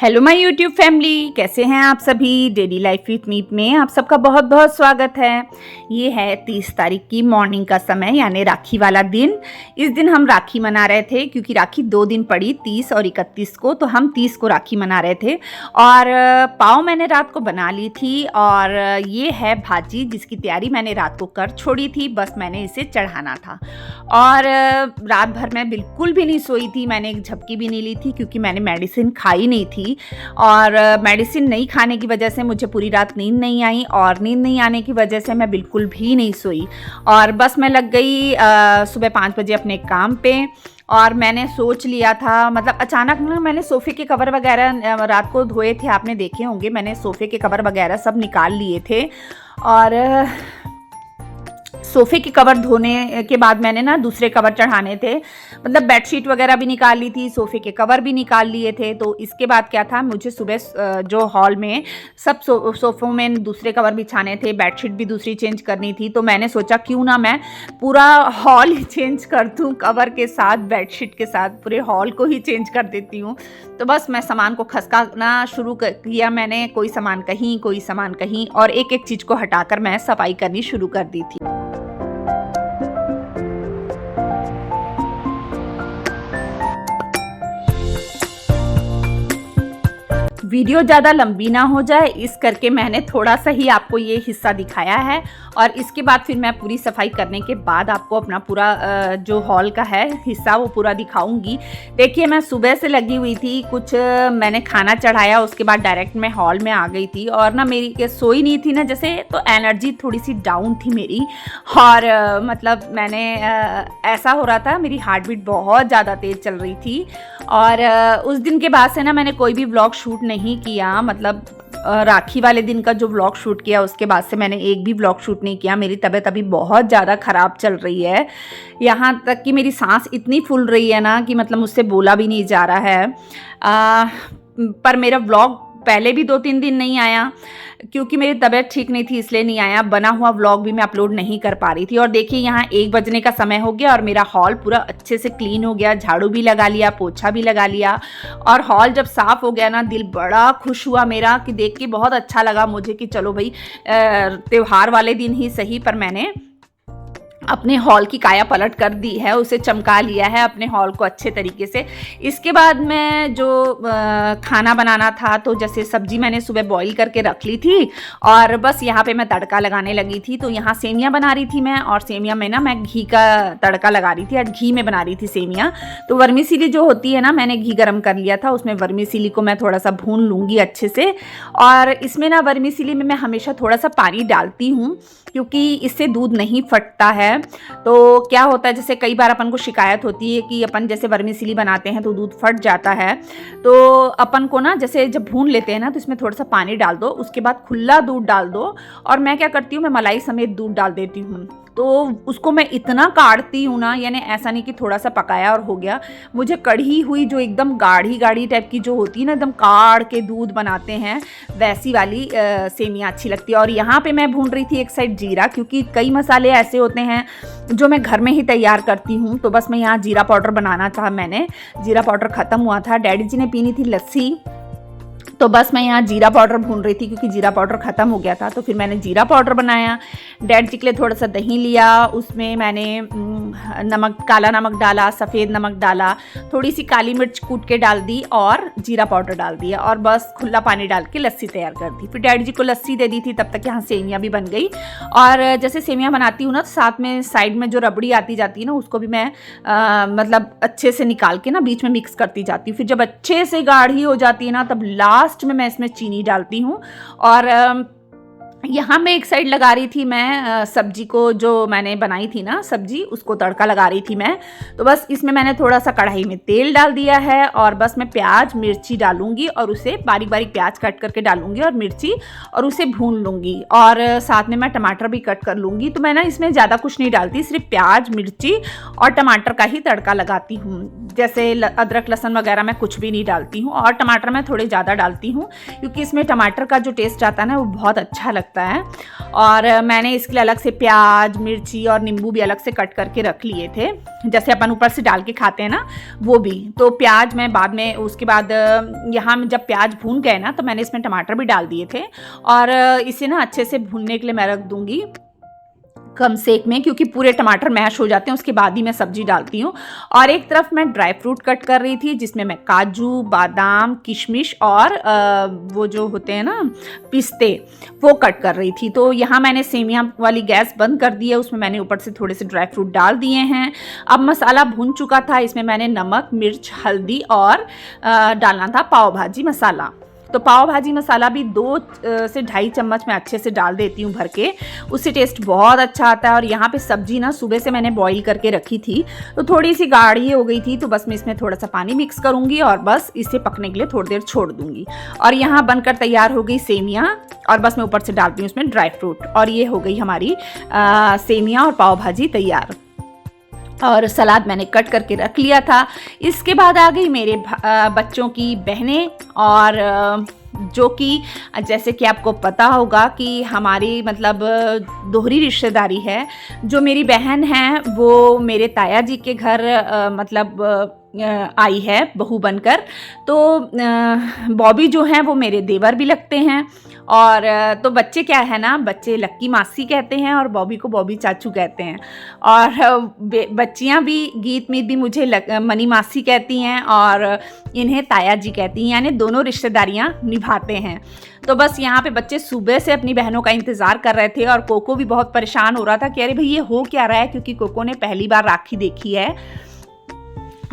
Hello my YouTube family, कैसे हैं आप सभी। डेली लाइफ विथ मीत में आप सबका बहुत बहुत स्वागत है। ये है 30 तारीख की मॉर्निंग का समय, यानी राखी वाला दिन। इस दिन हम राखी मना रहे थे क्योंकि राखी 2 दिन पड़ी, 30 और 31 को, तो हम 30 को राखी मना रहे थे। और पाव मैंने रात को बना ली थी और ये है भाजी जिसकी तैयारी मैंने रात को कर छोड़ी थी, बस मैंने इसे चढ़ाना था। और रात भर मैं बिल्कुल भी नहीं सोई थी, मैंने एक झपकी भी नहीं ली थी क्योंकि मैंने मेडिसिन खाई नहीं थी। और मेडिसिन नहीं खाने की वजह से मुझे पूरी रात नींद नहीं आई और नींद नहीं आने की वजह से मैं बिल्कुल भी नहीं सोई। और बस मैं लग गई सुबह 5 बजे अपने काम पे। और मैंने सोच लिया था, मतलब अचानक ना मैंने सोफ़े के कवर वगैरह रात को धोए थे, आपने देखे होंगे, मैंने सोफ़े के कवर वगैरह सब निकाल लिए थे। और सोफ़े के कवर धोने के बाद मैंने ना दूसरे कवर चढ़ाने थे, मतलब बेडशीट वगैरह भी निकाल ली थी, सोफ़े के कवर भी निकाल लिए थे। तो इसके बाद क्या था, मुझे सुबह जो हॉल में सब सोफ़ों में दूसरे कवर बिछाने थे, बेडशीट भी दूसरी चेंज करनी थी। तो मैंने सोचा क्यों ना मैं पूरा हॉल ही चेंज कर दूँ, कवर के साथ बेडशीट के साथ पूरे हॉल को ही चेंज कर देती हूँ। तो बस मैं सामान को खसकाना शुरू किया मैंने, कोई सामान कहीं कोई सामान कहीं, और एक एक चीज़ को हटाकर मैं सफाई करनी शुरू कर दी थी। वीडियो ज़्यादा लंबी ना हो जाए इस करके मैंने थोड़ा सा ही आपको ये हिस्सा दिखाया है। और इसके बाद फिर मैं पूरी सफाई करने के बाद आपको अपना पूरा जो हॉल का है हिस्सा वो पूरा दिखाऊंगी। देखिए, मैं सुबह से लगी हुई थी, कुछ मैंने खाना चढ़ाया, उसके बाद डायरेक्ट मैं हॉल में आ गई थी। और ना मेरी सोई नहीं थी ना जैसे, तो एनर्जी थोड़ी सी डाउन थी मेरी। और मतलब मैंने ऐसा हो रहा था, मेरी हार्ट बीट बहुत ज़्यादा तेज़ चल रही थी। और उस दिन के बाद से ना मैंने कोई भी व्लॉग शूट नहीं किया, मतलब राखी वाले दिन का जो व्लॉग शूट किया उसके बाद से मैंने एक भी व्लॉग शूट नहीं किया। मेरी तबीयत अभी बहुत ज़्यादा ख़राब चल रही है, यहाँ तक कि मेरी सांस इतनी फूल रही है ना कि मतलब मुझसे बोला भी नहीं जा रहा है। पर मेरा व्लॉग पहले भी 2-3 दिन नहीं आया क्योंकि मेरी तबीयत ठीक नहीं थी, इसलिए नहीं आया। बना हुआ व्लॉग भी मैं अपलोड नहीं कर पा रही थी। और देखिए, यहाँ 1 बजने का समय हो गया और मेरा हॉल पूरा अच्छे से क्लीन हो गया, झाड़ू भी लगा लिया, पोछा भी लगा लिया। और हॉल जब साफ़ हो गया ना, दिल बड़ा खुश हुआ मेरा, कि देख के बहुत अच्छा लगा मुझे कि चलो भाई, त्योहार वाले दिन ही सही पर मैंने अपने हॉल की काया पलट कर दी है, उसे चमका लिया है अपने हॉल को अच्छे तरीके से। इसके बाद मैं जो खाना बनाना था, तो जैसे सब्जी मैंने सुबह बॉईल करके रख ली थी और बस यहाँ पे मैं तड़का लगाने लगी थी। तो यहाँ सेमियाँ बना रही थी मैं, और सेमियाँ में ना मैं घी का तड़का लगा रही थी, और घी में बना रही थी सेमियाँ। तो वर्मीसिली जो होती है ना, मैंने घी गर्म कर लिया था, उसमें वर्मीसिली को मैं थोड़ा सा भून लूँगी अच्छे से। और इसमें ना वर्मीसिली में मैं हमेशा थोड़ा सा पानी डालती हूँ क्योंकि इससे दूध नहीं फटता है। तो क्या होता है, जैसे कई बार अपन को शिकायत होती है कि अपन जैसे वर्मीसिली बनाते हैं तो दूध फट जाता है। तो अपन को ना जैसे जब भून लेते हैं ना, तो इसमें थोड़ा सा पानी डाल दो, उसके बाद खुला दूध डाल दो। और मैं क्या करती हूँ, मैं मलाई समेत दूध डाल देती हूँ। तो उसको मैं इतना काढ़ती हूँ ना, यानी ऐसा नहीं कि थोड़ा सा पकाया और हो गया। मुझे कढ़ी हुई जो एकदम गाढ़ी गाढ़ी टाइप की जो होती है ना, एकदम काढ़ के दूध बनाते हैं, वैसी वाली सेमियाँ अच्छी लगती है। और यहाँ पे मैं भून रही थी एक साइड जीरा, क्योंकि कई मसाले ऐसे होते हैं जो मैं घर में ही तैयार करती हूँ। तो बस मैं यहाँ जीरा पाउडर बनाना था, मैंने जीरा पाउडर ख़त्म हुआ था, डैडी जी ने पीनी थी लस्सी, तो बस मैं यहाँ जीरा पाउडर भून रही थी क्योंकि जीरा पाउडर ख़त्म हो गया था। तो फिर मैंने जीरा पाउडर बनाया। डैड जी के लिए थोड़ा सा दही लिया, उसमें मैंने नमक, काला नमक डाला, सफ़ेद नमक डाला, थोड़ी सी काली मिर्च कूट के डाल दी और जीरा पाउडर डाल दिया, और बस खुला पानी डाल के लस्सी तैयार कर दी। फिर डैड जी को लस्सी दे दी थी, तब तक यहाँ सेमियाँ भी बन गई। और जैसे सेमियाँ बनाती हूँ ना, तो साथ में साइड में जो रबड़ी आती जाती है ना, उसको भी मैं मतलब अच्छे से निकाल के ना बीच में मिक्स करती जाती हूँ। फिर जब अच्छे से गाढ़ी हो जाती है ना, तब लास्ट में मैं इसमें चीनी डालती हूँ। और यहाँ मैं एक साइड लगा रही थी मैं सब्जी को, जो मैंने बनाई थी ना सब्जी, उसको तड़का लगा रही थी मैं। तो बस इसमें मैंने थोड़ा सा कढ़ाई में तेल डाल दिया है, और बस मैं प्याज मिर्ची डालूंगी और उसे बारीक बारीक प्याज कट करके डालूंगी और मिर्ची, और उसे भून लूँगी। और साथ में मैं टमाटर भी कट कर लूँगी। तो मैं ना इसमें ज़्यादा कुछ नहीं डालती, सिर्फ प्याज मिर्ची और टमाटर का ही तड़का लगाती हूँ। जैसे अदरक लहसुन वगैरह मैं कुछ भी नहीं डालती हूँ। और टमाटर मैं थोड़े ज़्यादा डालती हूँ क्योंकि इसमें टमाटर का जो टेस्ट आता है ना, वो बहुत अच्छा लगता है। लगता है। और मैंने इसके लिए अलग से प्याज, मिर्ची और नींबू भी अलग से कट करके रख लिए थे, जैसे अपन ऊपर से डाल के खाते हैं ना, वो भी। तो प्याज मैं बाद में, उसके बाद यहाँ जब प्याज भून गए ना, तो मैंने इसमें टमाटर भी डाल दिए थे और इसे ना अच्छे से भूनने के लिए मैं रख दूँगी कम सेक में, क्योंकि पूरे टमाटर मैश हो जाते हैं, उसके बाद ही मैं सब्जी डालती हूँ। और एक तरफ मैं ड्राई फ्रूट कट कर रही थी, जिसमें मैं काजू, बादाम, किशमिश और वो जो होते हैं ना पिस्ते, वो कट कर रही थी। तो यहाँ मैंने सेमिया वाली गैस बंद कर दी है, उसमें मैंने ऊपर से थोड़े से ड्राई फ्रूट डाल दिए हैं। अब मसाला भून चुका था, इसमें मैंने नमक, मिर्च, हल्दी और डालना था पाव भाजी मसाला। तो पाव भाजी मसाला भी 2 से 2.5 चम्मच मैं अच्छे से डाल देती हूँ भर के, उससे टेस्ट बहुत अच्छा आता है। और यहाँ पे सब्जी ना सुबह से मैंने बॉईल करके रखी थी, तो थोड़ी सी गाढ़ी हो गई थी, तो बस मैं इसमें थोड़ा सा पानी मिक्स करूँगी और बस इसे पकने के लिए थोड़ी देर छोड़ दूँगी। और यहाँ बनकर तैयार हो गई सेमिया, और बस मैं ऊपर से डालती हूँ उसमें ड्राई फ्रूट, और ये हो गई हमारी सेमिया और पाव भाजी तैयार। और सलाद मैंने कट करके रख लिया था। इसके बाद आ गई मेरे बच्चों की बहनें, और जो कि जैसे कि आपको पता होगा कि हमारी मतलब दोहरी रिश्तेदारी है। जो मेरी बहन है वो मेरे ताया जी के घर मतलब आई है बहू बनकर। तो बॉबी जो हैं वो मेरे देवर भी लगते हैं। और तो बच्चे क्या है ना, बच्चे लक्की मासी कहते हैं और बॉबी को बॉबी चाचू कहते हैं। और बच्चियां भी, गीत मीत भी मुझे मनी मासी कहती हैं और इन्हें ताया जी कहती हैं, यानी दोनों रिश्तेदारियां निभाते हैं। तो बस यहाँ पे बच्चे सुबह से अपनी बहनों का इंतज़ार कर रहे थे, और कोको भी बहुत परेशान हो रहा था कि अरे भाई ये हो क्या रहा है, क्योंकि कोको ने पहली बार राखी देखी है।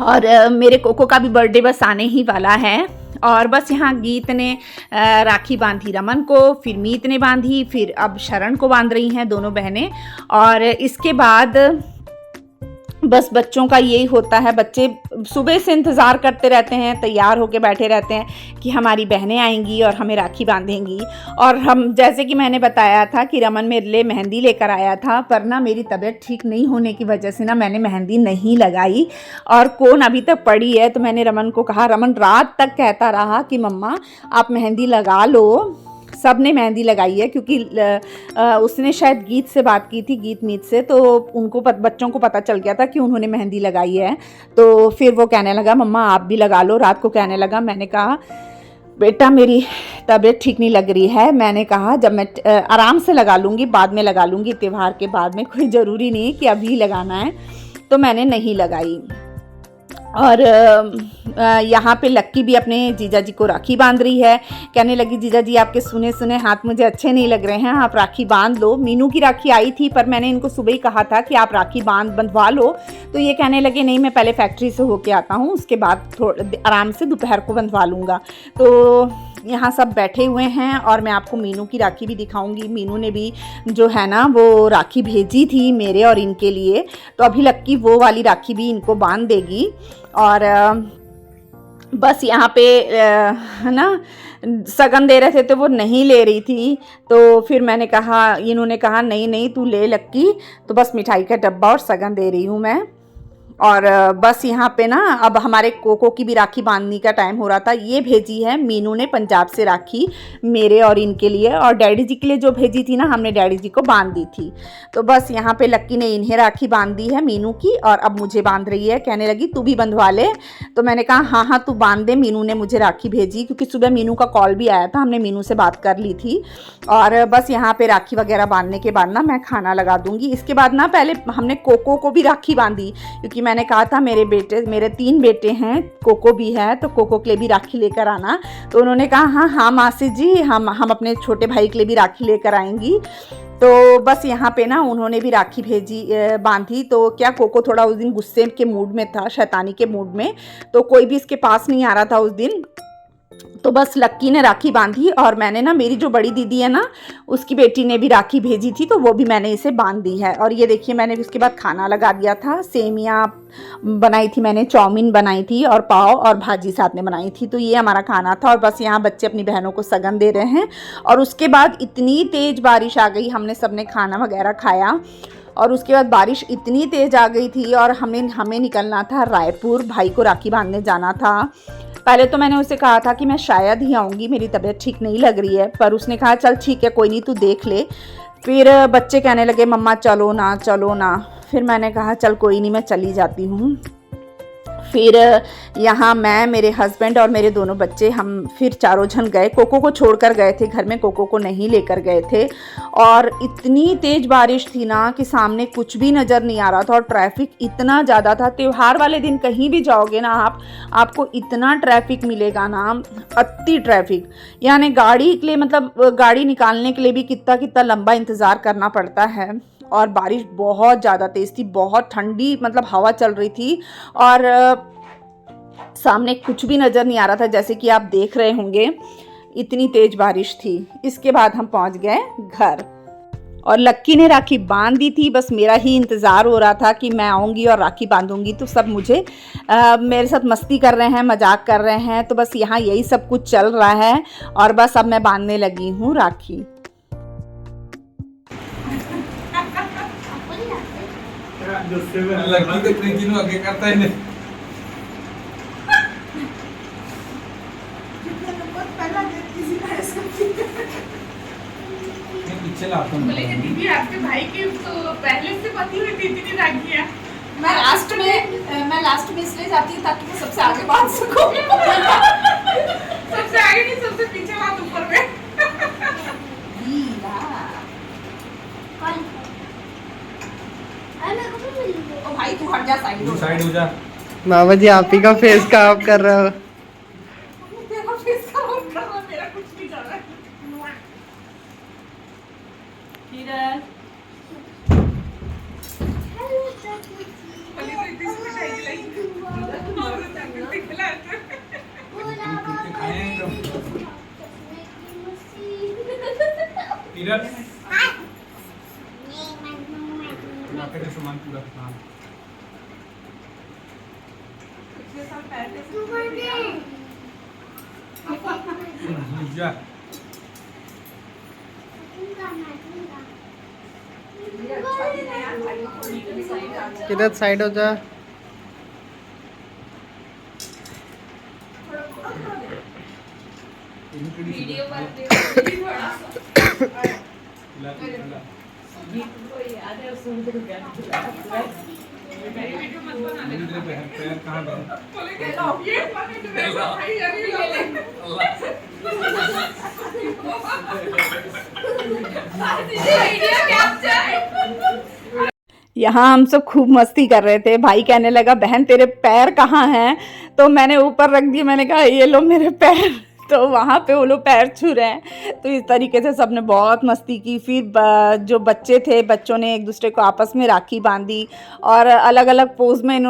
और मेरे कोको का भी बर्थडे बस आने ही वाला है। और बस यहाँ गीत ने राखी बांधी रमन को, फिर मीत ने बांधी, फिर अब शरण को बांध रही हैं दोनों बहनें। और इसके बाद बस बच्चों का यही होता है, बच्चे सुबह से इंतज़ार करते रहते हैं, तैयार होके बैठे रहते हैं कि हमारी बहनें आएंगी और हमें राखी बांधेंगी। और हम, जैसे कि मैंने बताया था कि रमन मेरे लिए मेहंदी लेकर आया था, पर ना मेरी तबीयत ठीक नहीं होने की वजह से ना मैंने मेहंदी नहीं लगाई, और कौन अभी तक पड़ी है। तो मैंने रमन को कहा, रमन रात तक कहता रहा कि मम्मा आप मेहंदी लगा लो। सब ने मेहंदी लगाई है, क्योंकि उसने शायद गीत से बात की थी, गीत मीत से, तो उनको बच्चों को पता चल गया था कि उन्होंने मेहंदी लगाई है। तो फिर वो कहने लगा मम्मा आप भी लगा लो, रात को कहने लगा। मैंने कहा बेटा मेरी तबीयत ठीक नहीं लग रही है। मैंने कहा जब मैं आराम से लगा लूँगी, बाद में लगा लूँगी, त्यौहार के बाद में, कोई ज़रूरी नहीं कि अभी लगाना है। तो मैंने नहीं लगाई। और यहाँ पे लक्की भी अपने जीजा जी को राखी बांध रही है। कहने लगी जीजा जी आपके सुने सुने हाथ मुझे अच्छे नहीं लग रहे हैं, आप राखी बांध लो। मीनू की राखी आई थी, पर मैंने इनको सुबह ही कहा था कि आप राखी बंधवा लो। तो ये कहने लगे नहीं मैं पहले फैक्ट्री से होके आता हूँ, उसके बाद थोड़ा आराम से दोपहर को बंधवा लूँगा। तो यहाँ सब बैठे हुए हैं, और मैं आपको मीनू की राखी भी दिखाऊंगी। मीनू ने भी जो है ना वो राखी भेजी थी मेरे और इनके लिए, तो अभी लक्की वो वाली राखी भी इनको बांध देगी। और बस यहाँ पे है ना सगन दे रहे थे, तो वो नहीं ले रही थी। तो फिर मैंने कहा, इन्होंने कहा नहीं नहीं तू ले लक्की, तो बस मिठाई का डब्बा और सगन दे रही हूँ मैं। और बस यहाँ पे ना अब हमारे कोको की भी राखी बांधने का टाइम हो रहा था। ये भेजी है मीनू ने पंजाब से राखी मेरे और इनके लिए, और डैडी जी के लिए जो भेजी थी ना हमने डैडी जी को बांध दी थी। तो बस यहाँ पे लक्की ने इन्हें राखी बांध दी है मीनू की, और अब मुझे बांध रही है। कहने लगी तू भी बंधवा ले। तो मैंने कहा हाँ हाँ तू बांध दे, मीनू ने मुझे राखी भेजी, क्योंकि सुबह मीनू का कॉल भी आया था, हमने मीनू से बात कर ली थी। और बस यहाँ पे राखी वगैरह बांधने के बाद ना मैं खाना लगा दूंगी। इसके बाद ना पहले हमने कोको को भी राखी बांधी, क्योंकि मैंने कहा था मेरे 3 बेटे हैं, कोको भी है, तो कोको के लिए भी राखी लेकर आना। तो उन्होंने कहा हाँ हाँ मासी जी, हम अपने छोटे भाई के लिए भी राखी लेकर आएंगी। तो बस यहाँ पे ना उन्होंने भी राखी भेजी, बांधी। तो क्या कोको थोड़ा उस दिन गुस्से के मूड में था, शैतानी के मूड में, तो कोई भी इसके पास नहीं आ रहा था उस दिन। तो बस लक्की ने राखी बांधी, और मैंने ना, मेरी जो बड़ी दीदी है ना उसकी बेटी ने भी राखी भेजी थी, तो वो भी मैंने इसे बांध दी है। और ये देखिए मैंने उसके बाद खाना लगा दिया था। सेमिया बनाई थी मैंने, चाउमीन बनाई थी, और पाव और भाजी साथ में बनाई थी। तो ये हमारा खाना था। और बस यहाँ बच्चे अपनी बहनों को सगन दे रहे हैं। और उसके बाद इतनी तेज़ बारिश आ गई, हमने सबने खाना वगैरह खाया, और उसके बाद बारिश इतनी तेज़ आ गई थी, और हमें निकलना था रायपुर, भाई को राखी बांधने जाना था। पहले तो मैंने उसे कहा था कि मैं शायद ही आऊँगी, मेरी तबीयत ठीक नहीं लग रही है, पर उसने कहा चल ठीक है कोई नहीं तू देख ले। फिर बच्चे कहने लगे मम्मा चलो ना चलो ना, फिर मैंने कहा चल कोई नहीं मैं चली जाती हूँ। फिर यहाँ मैं, मेरे हस्बैंड और मेरे दोनों बच्चे, हम फिर चारों जन गए। कोको को छोड़कर गए थे घर में, कोको को नहीं लेकर गए थे। और इतनी तेज़ बारिश थी ना कि सामने कुछ भी नज़र नहीं आ रहा था और ट्रैफिक इतना ज़्यादा था। त्यौहार वाले दिन कहीं भी जाओगे ना आपको इतना ट्रैफिक मिलेगा ना, अति ट्रैफिक। यानी गाड़ी के लिए, मतलब गाड़ी निकालने के लिए भी कितना लंबा इंतज़ार करना पड़ता है। और बारिश बहुत ज़्यादा तेज़ थी, बहुत ठंडी मतलब हवा चल रही थी और सामने कुछ भी नज़र नहीं आ रहा था, जैसे कि आप देख रहे होंगे इतनी तेज़ बारिश थी। इसके बाद हम पहुंच गए घर और लक्की ने राखी बांध दी थी। बस मेरा ही इंतज़ार हो रहा था कि मैं आऊँगी और राखी बांधूंगी, तो सब मुझे मेरे साथ मस्ती कर रहे हैं, मजाक कर रहे हैं। तो बस यहाँ यही सब कुछ चल रहा है और बस अब मैं बांधने लगी हूँ राखी। लड़की तो प्रीति नु आगे करता है नहीं। पीछे लाता हूँ। बोले कि दीदी आपके भाई की तो पहले से पति हुई थी इतनी राखी है। मैं लास्ट में इसलिए जाती हूँ ताकि मैं सबसे आगे बांध सकूँ। सबसे आगे नहीं, सबसे पीछे हाथ ऊपर में। ओ भाई तू हट जा, साइड हो जा। मामा जी आप ही का फेस खराब कर रहे हो। तेरा फेस खराब कर रहा, मेरा कुछ नहीं कर रहा है। बोली तो इतनी मिठाई खिलाई और चाकलेट खिलाया। खाए तो इधर लाके का सामान पूरा हाँ। पिछले साल पहले से जा किधर साइड हो जा। वीडियो बनते थोड़ा सा वीडियो मत बना लेना। पैर कहाँ गए? बोले कि ये माने तो मेरा भाई अभी ले ले। Video capture. यहाँ हम सब खूब मस्ती कर रहे थे। भाई कहने लगा बहन तेरे पैर कहाँ हैं, तो मैंने ऊपर रख दिए। मैंने कहा ये लो मेरे पैर, तो वहाँ पे वो लोग पैर छू रहे हैं। तो इस तरीके से सबने बहुत मस्ती की। फिर जो बच्चे थे, बच्चों ने एक दूसरे को आपस में राखी बांधी और अलग अलग पोज में इन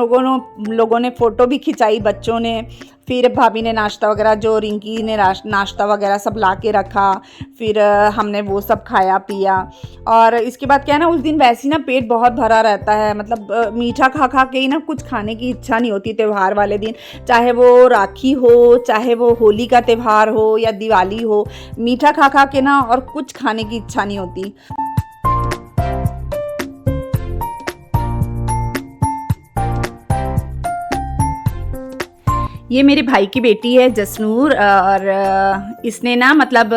लोगों ने फ़ोटो भी खिंचाई बच्चों ने। फिर भाभी ने नाश्ता वगैरह, जो रिंकी ने नाश्ता वगैरह सब ला के रखा। फिर हमने वो सब खाया पिया। और इसके बाद क्या है ना, उस दिन वैसे ही ना पेट बहुत भरा रहता है, मतलब मीठा खा खा के ही ना कुछ खाने की इच्छा नहीं होती त्यौहार वाले दिन। चाहे वो राखी हो, चाहे वो होली का त्यौहार हो या दिवाली हो, मीठा खा खा के ना और कुछ खाने की इच्छा नहीं होती। ये मेरे भाई की बेटी है जसनूर, और इसने ना मतलब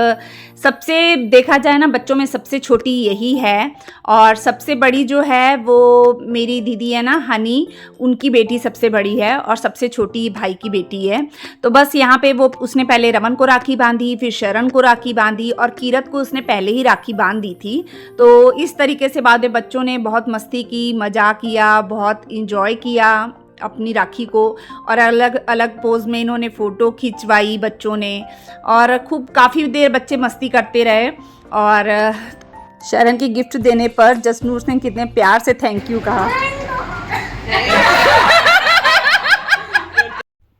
सबसे देखा जाए ना बच्चों में सबसे छोटी यही है। और सबसे बड़ी जो है वो मेरी दीदी है ना हनी, उनकी बेटी सबसे बड़ी है और सबसे छोटी भाई की बेटी है। तो बस यहाँ पे वो उसने पहले रमन को राखी बांधी, फिर शरण को राखी बांधी और कीरत को उसने पहले ही राखी बांध दी थी। तो इस तरीके से बाद में बच्चों ने बहुत मस्ती की, मज़ा किया, बहुत इंजॉय किया अपनी राखी को। और अलग अलग पोज में इन्होंने फ़ोटो खिंचवाई बच्चों ने और खूब काफ़ी देर बच्चे मस्ती करते रहे। और शरण की गिफ्ट देने पर जसनूर ने कितने प्यार से थैंक यू कहा।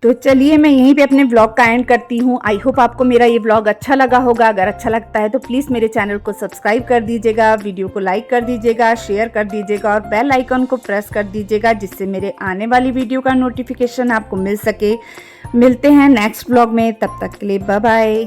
तो चलिए मैं यहीं पे अपने व्लॉग का एंड करती हूँ। आई होप आपको मेरा ये व्लॉग अच्छा लगा होगा। अगर अच्छा लगता है तो प्लीज़ मेरे चैनल को सब्सक्राइब कर दीजिएगा, वीडियो को लाइक कर दीजिएगा, शेयर कर दीजिएगा और बेल आइकन को प्रेस कर दीजिएगा, जिससे मेरे आने वाली वीडियो का नोटिफिकेशन आपको मिल सके। मिलते हैं नेक्स्ट व्लॉग में, तब तक के लिए बाय बाय।